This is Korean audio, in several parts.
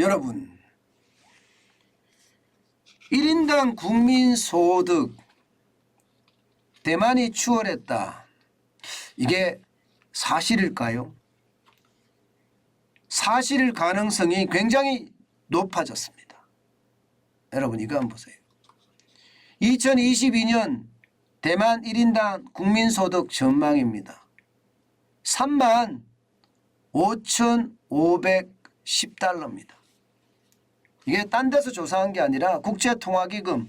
여러분, 1인당 국민소득 대만이 추월했다. 이게 사실일까요? 사실일 가능성이 굉장히 높아졌습니다. 여러분 이거 한번 보세요. 2022년 대만 1인당 국민소득 전망입니다. 35,510달러입니다. 이게 딴 데서 조사한 게 아니라 국제통화기금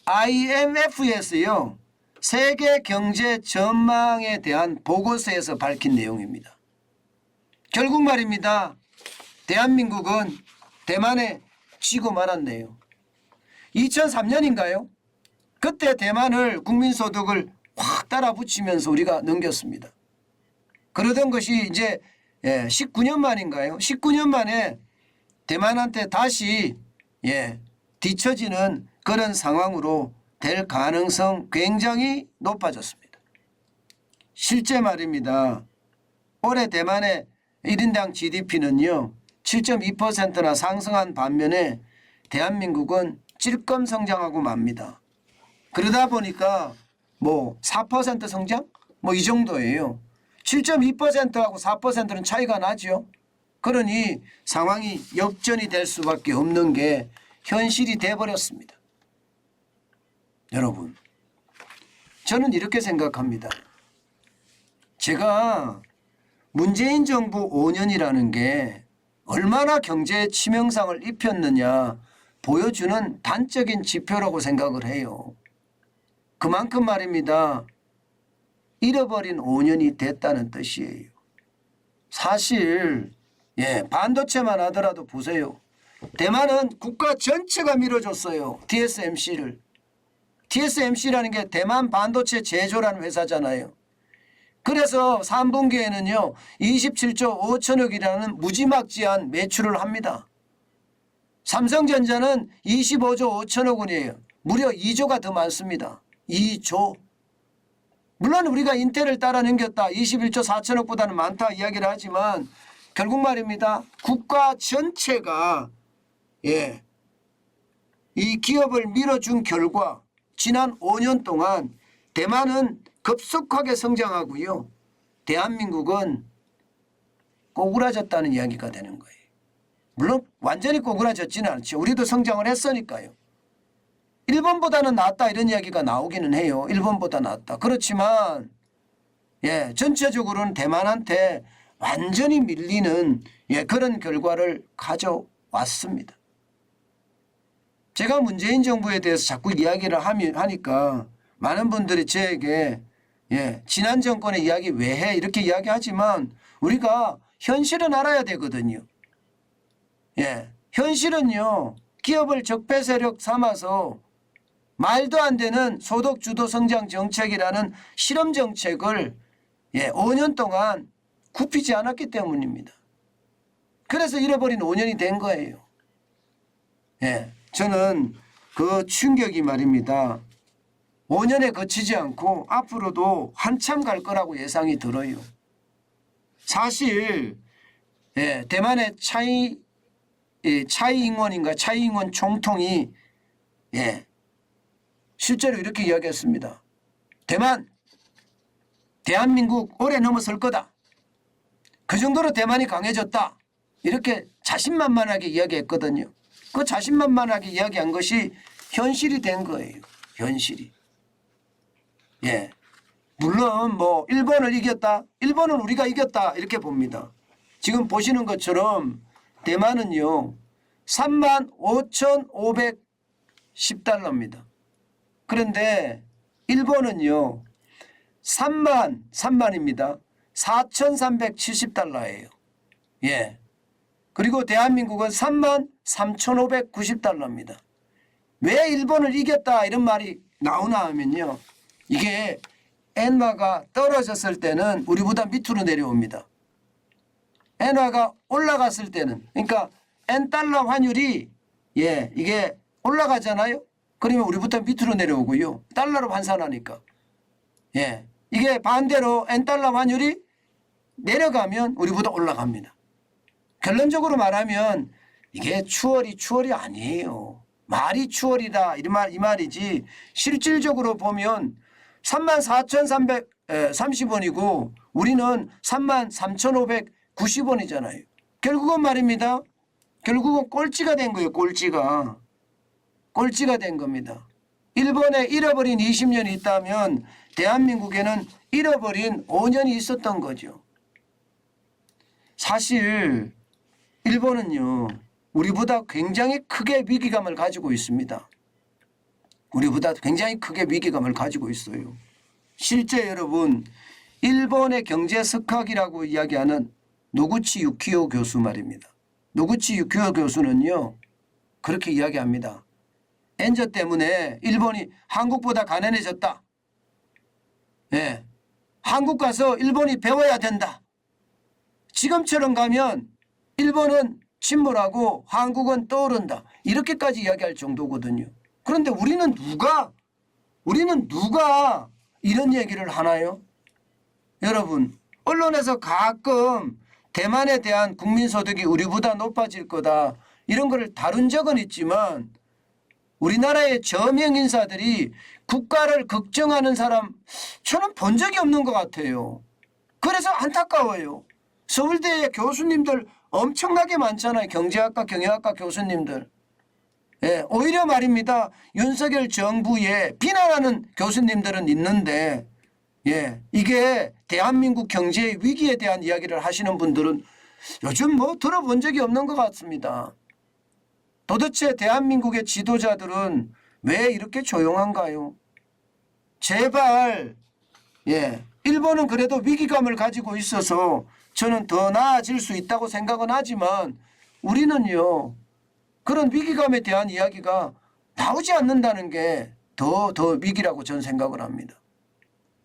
IMF에서요. 세계 경제 전망에 대한 보고서에서 밝힌 내용입니다. 결국 말입니다. 대한민국은 대만에 지고 말았네요. 2003년인가요? 그때 대만을 국민소득을 확 따라 붙이면서 우리가 넘겼습니다. 그러던 것이 이제 19년 만인가요? 19년 만에 대만한테 다시 뒤처지는 그런 상황으로 될 가능성 굉장히 높아졌습니다. 실제 말입니다. 올해 대만의 1인당 GDP는요 7.2%나 상승한 반면에 대한민국은 찔끔 성장하고 맙니다. 그러다 보니까 뭐 4% 성장? 뭐 이 정도예요. 7.2%하고 4%는 차이가 나죠. 그러니 상황이 역전이 될 수밖에 없는 게 현실이 돼버렸습니다. 여러분, 저는 이렇게 생각합니다. 제가 문재인 정부 5년이라는 게 얼마나 경제에 치명상을 입혔느냐 보여주는 단적인 지표라고 생각을 해요. 그만큼 말입니다. 잃어버린 5년이 됐다는 뜻이에요. 사실 반도체만 하더라도 보세요. 대만은 국가 전체가 밀어줬어요. TSMC를. TSMC라는 게 대만 반도체 제조라는 회사잖아요. 그래서 3분기에는요 27조 5천억이라는 무지막지한 매출을 합니다. 삼성전자는 25조 5천억 원이에요. 무려 2조가 더 많습니다. 2조. 물론 우리가 인텔을 따라 넘겼다. 21조 4천억보다는 많다 이야기를 하지만 결국 말입니다. 국가 전체가 이 기업을 밀어준 결과 지난 5년 동안 대만은 급속하게 성장하고요. 대한민국은 꼬꾸라졌다는 이야기가 되는 거예요. 물론 완전히 꼬꾸라졌지는 않죠. 우리도 성장을 했으니까요. 일본보다는 낫다 이런 이야기가 나오기는 해요. 일본보다 낫다. 그렇지만 전체적으로는 대만한테 완전히 밀리는 그런 결과를 가져왔습니다. 제가 문재인 정부에 대해서 자꾸 이야기를 하니까 많은 분들이 저에게 지난 정권의 이야기 왜 해? 이렇게 이야기하지만 우리가 현실은 알아야 되거든요. 현실은요. 기업을 적폐 세력 삼아서 말도 안 되는 소득주도 성장 정책이라는 실험 정책을 5년 동안 굽히지 않았기 때문입니다. 그래서 잃어버린 5년이 된 거예요. 저는 그 충격이 말입니다. 5년에 그치지 않고 앞으로도 한참 갈 거라고 예상이 들어요. 사실 대만의 차이잉원인가 차이잉원 총통이 실제로 이렇게 이야기했습니다. 대한민국 오래 넘어설 거다. 그 정도로 대만이 강해졌다. 이렇게 자신만만하게 이야기했거든요. 그 자신만만하게 이야기한 것이 현실이 된 거예요. 현실이. 물론 뭐 일본을 이겼다. 일본은 우리가 이겼다. 이렇게 봅니다. 지금 보시는 것처럼 대만은요. 35,510달러입니다. 그런데 일본은요. 3만입니다. 4,370달러예요. 그리고 대한민국은 33,590달러입니다. 왜 일본을 이겼다 이런 말이 나오나 하면요. 이게 엔화가 떨어졌을 때는 우리보다 밑으로 내려옵니다. 엔화가 올라갔을 때는 그러니까 엔달러 환율이 이게 올라가잖아요. 그러면 우리부터 밑으로 내려오고요. 달러로 환산하니까. 이게 반대로 엔달러 환율이 내려가면 우리보다 올라갑니다. 결론적으로 말하면 이게 추월이 아니에요. 말이 추월이다 이 말이지 실질적으로 보면 34,330원이고 우리는 33,590원이잖아요. 결국은 말입니다. 결국은 꼴찌가 된 거예요. 꼴찌가 된 겁니다. 일본에 잃어버린 20년이 있다면 대한민국에는 잃어버린 5년이 있었던 거죠. 사실 일본은요. 우리보다 굉장히 크게 위기감을 가지고 있습니다. 우리보다 굉장히 크게 위기감을 가지고 있어요. 실제 여러분 일본의 경제 석학이라고 이야기하는 노구치 유키오 교수 말입니다. 노구치 유키오 교수는요. 그렇게 이야기합니다. 엔저 때문에 일본이 한국보다 가난해졌다. 예, 한국 가서 일본이 배워야 된다. 지금처럼 가면 일본은 침몰하고 한국은 떠오른다. 이렇게까지 이야기할 정도거든요. 그런데 우리는 누가 이런 얘기를 하나요? 여러분 언론에서 가끔 대만에 대한 국민소득이 우리보다 높아질 거다. 이런 거를 다룬 적은 있지만 우리나라의 저명 인사들이 국가를 걱정하는 사람 저는 본 적이 없는 것 같아요. 그래서 안타까워요. 서울대의 교수님들 엄청나게 많잖아요. 경제학과 경영학과 교수님들. 예, 오히려 말입니다. 윤석열 정부에 비난하는 교수님들은 있는데 예, 이게 대한민국 경제의 위기에 대한 이야기를 하시는 분들은 요즘 뭐 들어본 적이 없는 것 같습니다. 도대체 대한민국의 지도자들은 왜 이렇게 조용한가요? 제발 예, 일본은 그래도 위기감을 가지고 있어서 저는 더 나아질 수 있다고 생각은 하지만 우리는요. 그런 위기감에 대한 이야기가 나오지 않는다는 게 더 위기라고 저는 생각을 합니다.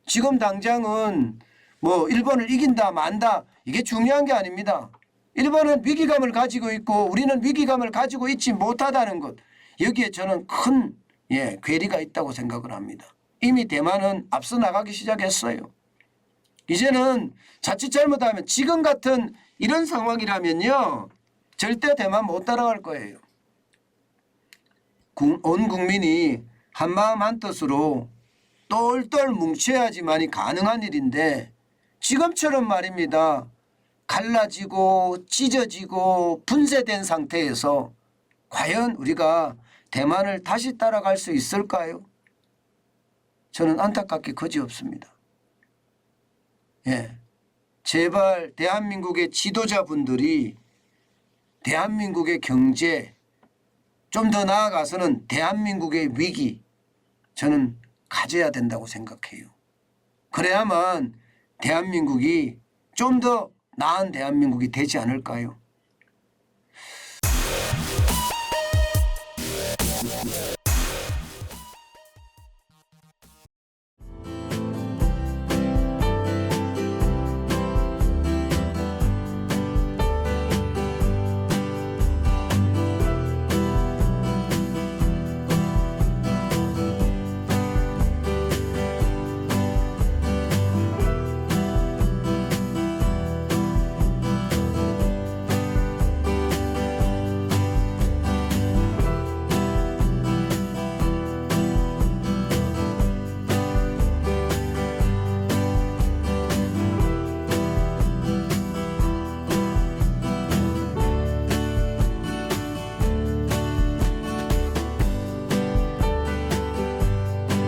지금 당장은 뭐 일본을 이긴다 만다 이게 중요한 게 아닙니다. 일본은 위기감을 가지고 있고 우리는 위기감을 가지고 있지 못하다는 것 여기에 저는 큰 괴리가 있다고 생각을 합니다. 이미 대만은 앞서 나가기 시작했어요. 이제는 자칫 잘못하면 지금 같은 이런 상황이라면요. 절대 대만 못 따라갈 거예요. 온 국민이 한마음 한뜻으로 똘똘 뭉쳐야지만이 가능한 일인데 지금처럼 말입니다. 갈라지고 찢어지고 분쇄된 상태에서 과연 우리가 대만을 다시 따라갈 수 있을까요? 저는 안타깝게 그지없습니다. 예, 제발 대한민국의 지도자분들이 대한민국의 경제 좀 더 나아가서는 대한민국의 위기 저는 가져야 된다고 생각해요. 그래야만 대한민국이 좀 더 나은 대한민국이 되지 않을까요?